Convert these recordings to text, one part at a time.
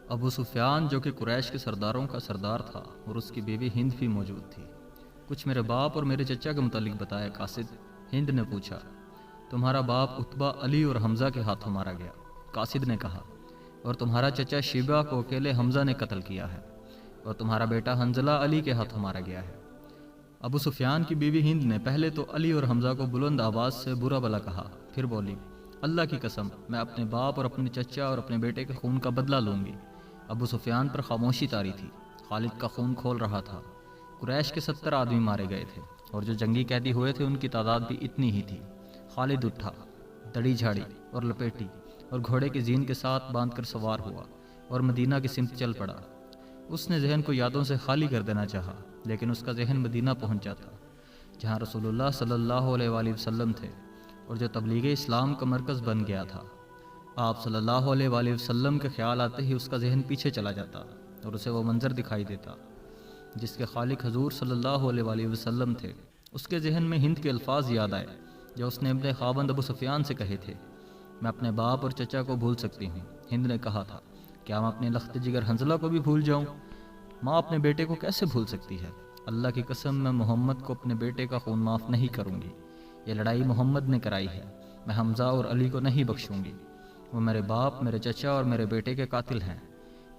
ابو سفیان جو کہ قریش کے سرداروں کا سردار تھا اور اس کی بیوی ہند بھی موجود تھی۔ کچھ میرے باپ اور میرے چچا کے متعلق بتایا قاصد۔ ہند نے پوچھا، تمہارا باپ عتبہ علی اور حمزہ کے ہاتھوں مارا گیا۔ قاصد نے کہا، اور تمہارا چچا شیبہ کو اکیلے حمزہ نے قتل کیا ہے، اور تمہارا بیٹا حنظلہ علی کے ہاتھوں مارا گیا ہے۔ ابو سفیان کی بیوی ہند نے پہلے تو علی اور حمزہ کو بلند آواز سے برا بھلا کہا، پھر بولی، اللہ کی قسم، میں اپنے باپ اور اپنے چچا اور اپنے بیٹے کے خون کا بدلہ لوں گی۔ ابو سفیان پر خاموشی طاری تھی۔ خالد کا خون کھول رہا تھا۔ قریش کے 70 آدمی مارے گئے تھے، اور جو جنگی قیدی ہوئے تھے ان کی تعداد بھی اتنی ہی تھی۔ خالد اٹھا، دڑی جھاڑی اور لپیٹی، اور گھوڑے کی زین کے ساتھ باندھ کر سوار ہوا اور مدینہ کی سمت چل پڑا۔ اس نے ذہن کو یادوں سے خالی کر دینا چاہا، لیکن اس کا ذہن مدینہ پہنچ جاتا، جہاں رسول اللہ صلی اللہ علیہ وآلہ وسلم تھے، اور جو تبلیغ اسلام کا مرکز بن گیا تھا۔ آپ صلی اللہ علیہ وآلہ وسلم کے خیال آتے ہی اس کا ذہن پیچھے چلا جاتا، اور اسے وہ منظر دکھائی دیتا جس کے خالق حضور صلی اللہ علیہ وآلہ وسلم تھے۔ اس کے ذہن میں ہند کے الفاظ یاد آئے جو اس نے اپنے خاوند ابو سفیان سے کہے تھے، میں اپنے باپ اور چچا کو بھول سکتی ہوں۔ ہند نے کہا تھا، کیا میں اپنے لخت جگر حنظلہ کو بھی بھول جاؤں؟ ماں اپنے بیٹے کو کیسے بھول سکتی ہے؟ اللہ کی قسم، میں محمد کو اپنے بیٹے کا خون معاف نہیں کروں گی۔ یہ لڑائی محمد نے کرائی ہے، میں حمزہ اور علی کو نہیں بخشوں گی۔ وہ میرے باپ، میرے چچا اور میرے بیٹے کے قاتل ہیں۔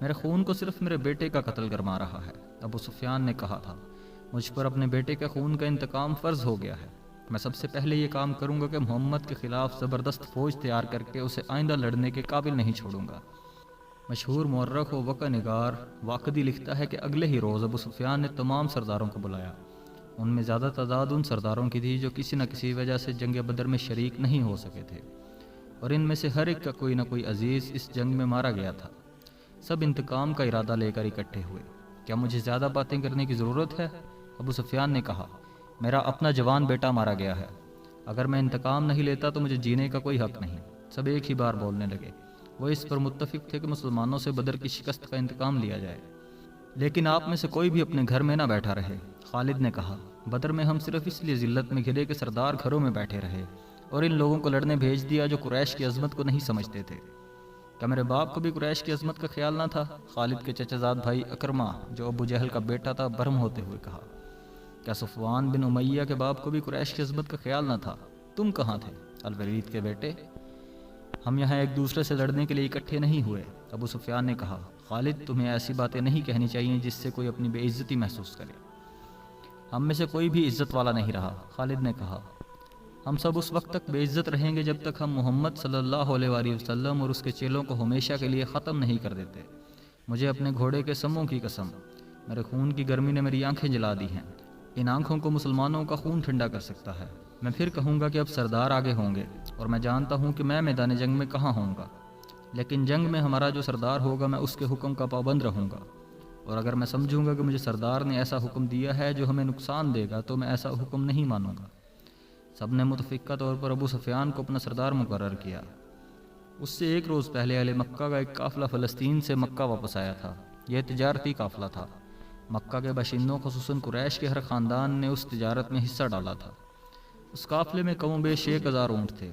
میرے خون کو صرف میرے بیٹے کا قتل گرما رہا ہے۔ ابو سفیان نے کہا تھا، مجھ پر اپنے بیٹے کے خون کا انتقام فرض ہو گیا ہے۔ میں سب سے پہلے یہ کام کروں گا کہ محمد کے خلاف زبردست فوج تیار کر کے اسے آئندہ لڑنے کے قابل نہیں چھوڑوں گا۔ مشہور مورخ و وقع نگار واقدی لکھتا ہے کہ اگلے ہی روز ابو سفیان نے تمام سرداروں کو بلایا۔ ان میں زیادہ تعداد ان سرداروں کی تھی جو کسی نہ کسی وجہ سے جنگ بدر میں شریک نہیں ہو سکے تھے، اور ان میں سے ہر ایک کا کوئی نہ کوئی عزیز اس جنگ میں مارا گیا تھا۔ سب انتقام کا ارادہ لے کر اکٹھے ہوئے۔ کیا مجھے زیادہ باتیں کرنے کی ضرورت ہے؟ ابو سفیان نے کہا، میرا اپنا جوان بیٹا مارا گیا ہے، اگر میں انتقام نہیں لیتا تو مجھے جینے کا کوئی حق نہیں۔ سب ایک ہی بار بولنے لگے۔ وہ اس پر متفق تھے کہ مسلمانوں سے بدر کی شکست کا انتقام لیا جائے، لیکن آپ میں سے کوئی بھی اپنے گھر میں نہ بیٹھا رہے۔ خالد نے کہا، بدر میں ہم صرف اس لیے ذلت میں گھرے کہ سردار گھروں میں بیٹھے رہے اور ان لوگوں کو لڑنے بھیج دیا جو قریش کی عظمت کو نہیں سمجھتے تھے۔ کیا میرے باپ کو بھی قریش کی عظمت کا خیال نہ تھا؟ خالد کے چچا زاد بھائی اکرمہ جو ابو جہل کا بیٹا تھا برہم ہوتے ہوئے کہا، کیا صفوان بن امیہ کے باپ کو بھی قریش کی عظمت کا خیال نہ تھا؟ تم کہاں تھے الولید کے بیٹے؟ ہم یہاں ایک دوسرے سے لڑنے کے لیے اکٹھے نہیں ہوئے۔ ابو سفیان نے کہا، خالد تمہیں ایسی باتیں نہیں کہنی چاہیے جس سے کوئی اپنی بے عزتی محسوس کرے۔ ہم میں سے کوئی بھی عزت والا نہیں رہا۔ خالد نے کہا، ہم سب اس وقت تک بے عزت رہیں گے جب تک ہم محمد صلی اللہ علیہ وآلہ وسلم اور اس کے چیلوں کو ہمیشہ کے لیے ختم نہیں کر دیتے۔ مجھے اپنے گھوڑے کے سموں کی قسم، میرے خون کی گرمی نے میری آنکھیں جلا دی ہیں۔ ان آنکھوں کو مسلمانوں کا خون ٹھنڈا کر سکتا ہے۔ میں پھر کہوں گا کہ اب سردار آگے ہوں گے، اور میں جانتا ہوں کہ میں میدان جنگ میں کہاں ہوں گا، لیکن جنگ میں ہمارا جو سردار ہوگا میں اس کے حکم کا پابند رہوں گا، اور اگر میں سمجھوں گا کہ مجھے سردار نے ایسا حکم دیا ہے جو ہمیں نقصان دے گا تو میں ایسا حکم نہیں مانوں گا۔ سب نے متفقہ طور پر ابو سفیان کو اپنا سردار مقرر کیا۔ اس سے ایک روز پہلے اہل مکہ کا ایک قافلہ فلسطین سے مکہ واپس آیا تھا۔ یہ تجارتی قافلہ تھا۔ مکہ کے باشندوں خصوصاً قریش کے ہر خاندان نے اس تجارت میں حصہ ڈالا تھا۔ اس قافلے میں کم و بیش 1000 اونٹ تھے،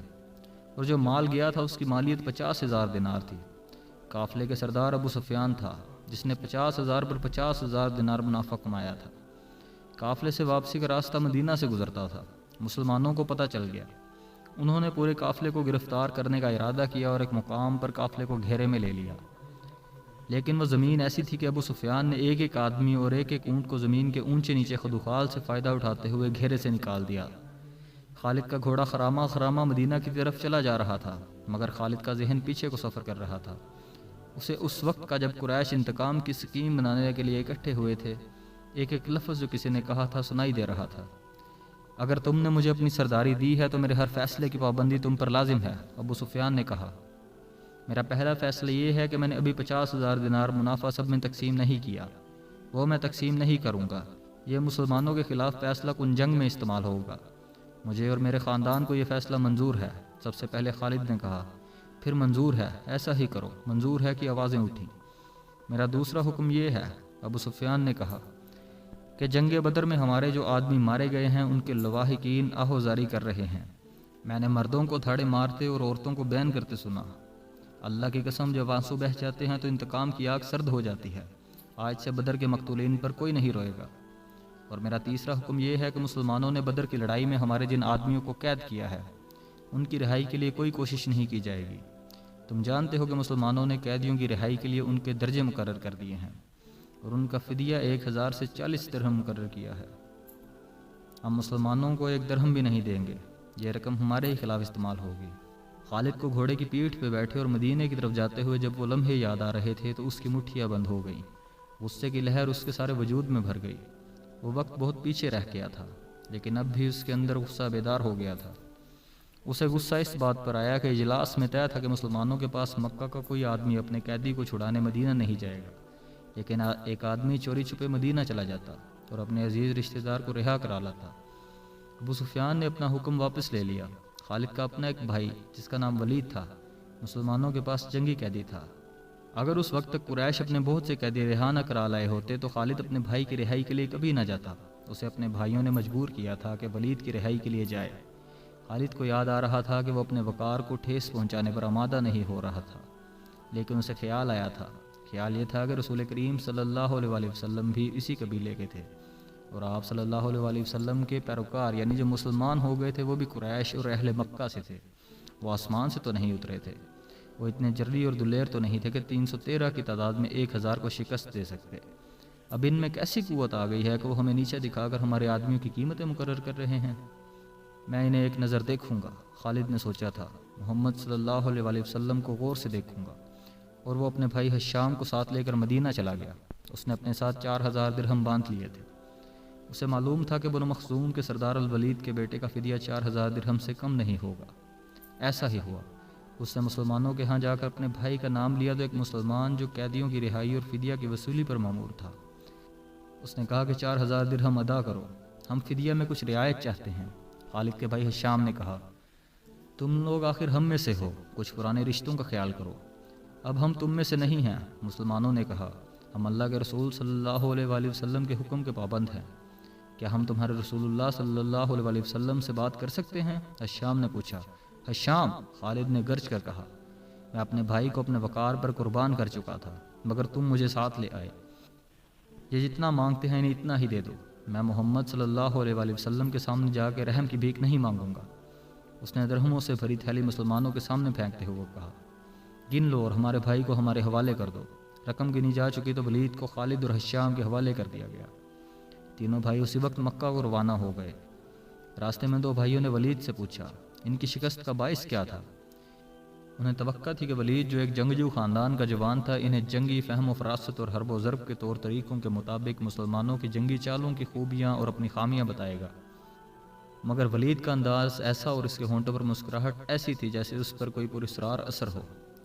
اور جو مال گیا تھا اس کی مالیت 50,000 دینار تھی۔ قافلے کے سردار ابو سفیان تھا، جس نے 50,000 پر 50,000 دینار منافع کمایا تھا۔ قافلے سے واپسی کا راستہ مدینہ سے گزرتا تھا۔ مسلمانوں کو پتہ چل گیا۔ انہوں نے پورے قافلے کو گرفتار کرنے کا ارادہ کیا اور ایک مقام پر قافلے کو گھیرے میں لے لیا، لیکن وہ زمین ایسی تھی کہ ابو سفیان نے ایک ایک آدمی اور ایک ایک اونٹ کو زمین کے اونچے نیچے خدوخال سے فائدہ اٹھاتے ہوئے گھیرے سے نکال دیا۔ خالد کا گھوڑا خرامہ خرامہ مدینہ کی طرف چلا جا رہا تھا، مگر خالد کا ذہن پیچھے کو سفر کر رہا تھا۔ اسے اس وقت کا جب قریش انتقام کی سکیم بنانے کے لیے اکٹھے ہوئے تھے، ایک ایک لفظ جو کسی نے کہا تھا سنائی دے رہا تھا۔ اگر تم نے مجھے اپنی سرداری دی ہے تو میرے ہر فیصلے کی پابندی تم پر لازم ہے۔ ابو سفیان نے کہا، میرا پہلا فیصلہ یہ ہے کہ میں نے ابھی 50,000 دینار منافع سب میں تقسیم نہیں کیا، وہ میں تقسیم نہیں کروں گا۔ یہ مسلمانوں کے خلاف فیصلہ کن جنگ میں استعمال ہوگا۔ مجھے اور میرے خاندان کو یہ فیصلہ منظور ہے۔ سب سے پہلے خالد نے کہا، پھر منظور ہے، ایسا ہی کرو، منظور ہے کی آوازیں اٹھیں۔ میرا دوسرا حکم یہ ہے، ابو سفیان نے کہا، کہ جنگ بدر میں ہمارے جو آدمی مارے گئے ہیں ان کے لواحقین آہوزاری کر رہے ہیں۔ میں نے مردوں کو دھاڑے مارتے اور عورتوں کو بین کرتے سنا۔ اللہ کی قسم جب آنسو بہہ جاتے ہیں تو انتقام کی آگ سرد ہو جاتی ہے۔ آج سے بدر کے مقتولین پر کوئی نہیں روئے گا۔ اور میرا تیسرا حکم یہ ہے کہ مسلمانوں نے بدر کی لڑائی میں ہمارے جن آدمیوں کو قید کیا ہے ان کی رہائی کے لیے کوئی کوشش نہیں کی جائے گی۔ تم جانتے ہو کہ مسلمانوں نے قیدیوں کی رہائی کے لیے ان کے درجے مقرر کر دیے ہیں اور ان کا فدیہ 1000 سے 40 درہم مقرر کیا ہے۔ ہم مسلمانوں کو 1 درہم بھی نہیں دیں گے، یہ رقم ہمارے ہی خلاف استعمال ہوگی۔ خالد کو گھوڑے کی پیٹھ پہ بیٹھے اور مدینے کی طرف جاتے ہوئے جب وہ لمحے یاد آ رہے تھے تو اس کی مٹھیاں بند ہو گئیں، غصے کی لہر اس کے سارے وجود میں بھر گئی۔ وہ وقت بہت پیچھے رہ گیا تھا لیکن اب بھی اس کے اندر غصہ بیدار ہو گیا تھا۔ اسے غصہ اس بات پر آیا کہ اجلاس میں طے تھا کہ مسلمانوں کے پاس مکہ کا کوئی آدمی اپنے قیدی کو چھڑانے مدینہ نہیں جائے گا، لیکن ایک آدمی چوری چھپے مدینہ چلا جاتا اور اپنے عزیز رشتہ دار کو رہا کرا لاتا۔ ابو سفیان نے اپنا حکم واپس لے لیا۔ خالد کا اپنا ایک بھائی جس کا نام ولید تھا مسلمانوں کے پاس جنگی قیدی تھا۔ اگر اس وقت تک قریش اپنے بہت سے قیدی رہا نہ کرا لائے ہوتے تو خالد اپنے بھائی کی رہائی کے لیے کبھی نہ جاتا۔ اسے اپنے بھائیوں نے مجبور کیا تھا کہ ولید کی رہائی کے لیے جائے۔ خالد کو یاد آ رہا تھا کہ وہ اپنے وقار کو ٹھیس پہنچانے پر آمادہ نہیں ہو رہا تھا، لیکن اسے خیال آیا تھا۔ خیال یہ تھا کہ رسول کریم صلی اللہ علیہ وسلم بھی اسی قبیلے کے تھے اور آپ صلی اللہ علیہ وسلم کے پیروکار یعنی جو مسلمان ہو گئے تھے وہ بھی قریش اور اہل مکہ سے تھے۔ وہ آسمان سے تو نہیں اترے تھے، وہ اتنے جری اور دلیر تو نہیں تھے کہ 313 کی تعداد میں 1000 کو شکست دے سکتے۔ اب ان میں کیسی قوت آ گئی ہے کہ وہ ہمیں نیچے دکھا کر ہمارے آدمیوں کی قیمتیں مقرر کر رہے ہیں۔ میں انہیں ایک نظر دیکھوں گا، خالد نے سوچا تھا۔ محمد صلی اللہ علیہ وسلم کو غور سے دیکھوں گا۔ اور وہ اپنے بھائی حشام کو ساتھ لے کر مدینہ چلا گیا۔ اس نے اپنے ساتھ 4000 درہم باندھ لیے تھے۔ اسے معلوم تھا کہ بنو مخزوم کے سردار الولید کے بیٹے کا فدیہ 4000 درہم سے کم نہیں ہوگا۔ ایسا ہی ہوا۔ اس نے مسلمانوں کے ہاں جا کر اپنے بھائی کا نام لیا تو ایک مسلمان جو قیدیوں کی رہائی اور فدیہ کی وصولی پر مامور تھا، اس نے کہا کہ 4000 درہم ادا کرو، ہم فدیہ میں کچھ رعایت چاہتے ہیں۔ خالد کے بھائی حشام نے کہا، تم لوگ آخر ہم میں سے ہو، کچھ پرانے رشتوں کا خیال کرو۔ اب ہم تم میں سے نہیں ہیں۔ مسلمانوں نے کہا، ہم اللہ کے رسول صلی اللہ علیہ وسلم کے حکم کے پابند ہیں، کیا ہم تمہارے رسول اللہ صلی اللہ علیہ وسلم سے بات کر سکتے ہیں؟ حشام نے پوچھا۔ حشام، خالد نے گرج کر کہا، میں اپنے بھائی کو اپنے وقار پر قربان کر چکا تھا مگر تم مجھے ساتھ لے آئے۔ یہ جتنا مانگتے ہیں انہیں اتنا ہی دے دو، میں محمد صلی اللہ علیہ وسلم کے سامنے جا کے رحم کی بھیک نہیں مانگوں گا۔ اس نے درہموں سے بھری تھیلی مسلمانوں کے سامنے پھینکتے ہوئے کہا، گن لو اور ہمارے بھائی کو ہمارے حوالے کر دو۔ رقم گنی جا چکی تو ولید کو خالد اور حشام کے حوالے کر دیا گیا۔ تینوں بھائی اسی وقت مکہ کو روانہ ہو گئے۔ راستے میں 2 بھائیوں نے ولید سے پوچھا، ان کی شکست کا باعث کیا تھا؟ انہیں توقع تھی کہ ولید جو ایک جنگجو خاندان کا جوان تھا انہیں جنگی فہم و فراست اور حرب و ضرب کے طور طریقوں کے مطابق مسلمانوں کی جنگی چالوں کی خوبیاں اور اپنی خامیاں بتائے گا، مگر ولید کا انداز ایسا اور اس کے ہونٹوں پر مسکراہٹ ایسی تھی جیسے اس پر کوئی پراسرار اثر ہو۔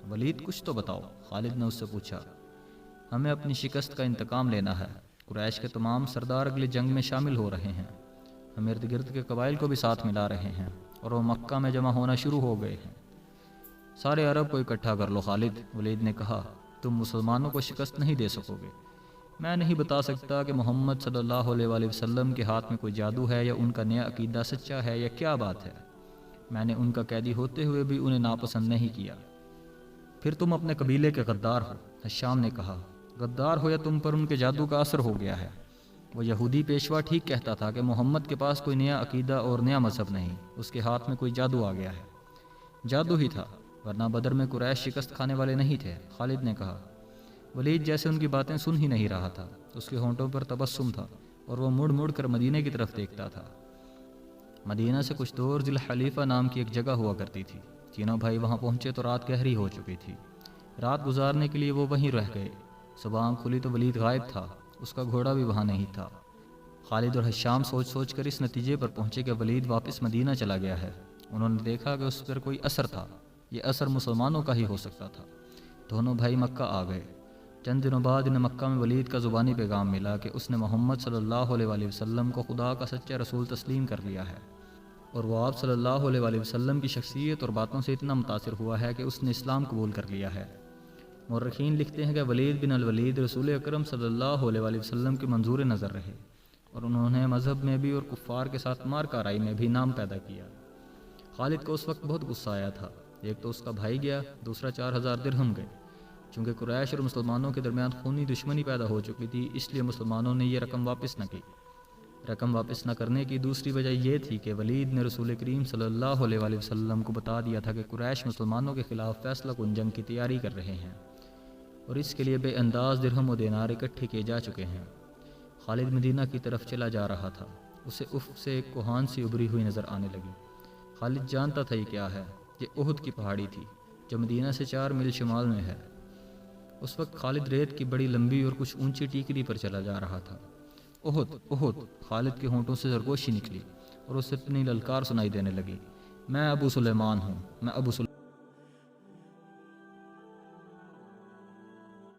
ولید کچھ تو بتاؤ، خالد نے اس سے پوچھا۔ ہمیں اپنی شکست کا انتقام لینا ہے۔ قریش کے تمام سردار اگلی جنگ میں شامل ہو رہے ہیں، ہم ارد گرد کے قبائل کو بھی ساتھ ملا رہے ہیں اور وہ مکہ میں جمع ہونا شروع ہو گئے ہیں۔ سارے عرب کو اکٹھا کر لو خالد، ولید نے کہا، تم مسلمانوں کو شکست نہیں دے سکو گے۔ میں نہیں بتا سکتا کہ محمد صلی اللہ علیہ وسلم کے ہاتھ میں کوئی جادو ہے یا ان کا نیا عقیدہ سچا ہے یا کیا بات ہے۔ میں نے ان کا قیدی ہوتے ہوئے بھی انہیں ناپسند نہیں کیا۔ پھر تم اپنے قبیلے کے غدار ہو، حشام نے کہا۔ غدار ہو یا تم پر ان کے جادو کا اثر ہو گیا ہے۔ وہ یہودی پیشوا ٹھیک کہتا تھا کہ محمد کے پاس کوئی نیا عقیدہ اور نیا مذہب نہیں، اس کے ہاتھ میں کوئی جادو آ گیا ہے۔ جادو ہی تھا، ورنہ بدر میں قریش شکست کھانے والے نہیں تھے، خالد نے کہا۔ ولید جیسے ان کی باتیں سن ہی نہیں رہا تھا، اس کے ہونٹوں پر تبسم تھا اور وہ مڑ مڑ کر مدینے کی طرف دیکھتا تھا۔ مدینہ سے کچھ دور ذی الحلیفہ نام کی ایک جگہ ہوا کرتی تھی۔ تینوں بھائی وہاں پہنچے تو رات گہری ہو چکی تھی۔ رات گزارنے کے لیے وہ وہیں رہ گئے۔ صبح آنکھ کھلی تو ولید غائب تھا، اس کا گھوڑا بھی وہاں نہیں تھا۔ خالد اور حشام سوچ سوچ کر اس نتیجے پر پہنچے کہ ولید واپس مدینہ چلا گیا ہے۔ انہوں نے دیکھا کہ اس پر کوئی اثر تھا، یہ اثر مسلمانوں کا ہی ہو سکتا تھا۔ دونوں بھائی مکہ آ گئے۔ چند دنوں بعد انہیں مکہ میں ولید کا زبانی پیغام ملا کہ اس نے محمد صلی اللہ علیہ وسلم کو خدا کا سچا رسول تسلیم کر لیا ہے، اور وہ آپ صلی اللہ علیہ وسلم کی شخصیت اور باتوں سے اتنا متاثر ہوا ہے کہ اس نے اسلام قبول کر لیا ہے۔ مورخین لکھتے ہیں کہ ولید بن الولید رسول اکرم صلی اللہ علیہ وسلم کے منظور نظر رہے اور انہوں نے مذہب میں بھی اور کفار کے ساتھ مار کارائی میں بھی نام پیدا کیا۔ خالد کو اس وقت بہت غصہ آیا تھا۔ ایک تو اس کا بھائی گیا، دوسرا 4000 درہم گئے۔ چونکہ قریش اور مسلمانوں کے درمیان خونی دشمنی پیدا ہو چکی تھی، اس لیے مسلمانوں نے یہ رقم واپس نہ کی۔ رقم واپس نہ کرنے کی دوسری وجہ یہ تھی کہ ولید نے رسول کریم صلی اللہ علیہ وآلہ وسلم کو بتا دیا تھا کہ قریش مسلمانوں کے خلاف فیصلہ کن جنگ کی تیاری کر رہے ہیں، اور اس کے لیے بے انداز درہم و دینار اکٹھے کیے جا چکے ہیں۔ خالد مدینہ کی طرف چلا جا رہا تھا۔ اسے افق سے ایک کوہان سی ابری ہوئی نظر آنے لگی۔ خالد جانتا تھا یہ کیا ہے۔ یہ احد کی پہاڑی تھی جو مدینہ سے 4 میل شمال میں ہے۔ اس وقت خالد ریت کی بڑی لمبی اور کچھ اونچی ٹیکری پر چلا جا رہا تھا۔ احد احد! خالد کے ہونٹوں سے سرگوشی نکلی اور اسے اپنی للکار سنائی دینے لگی، میں ابو سلیمان ہوں، میں ابو سلیمان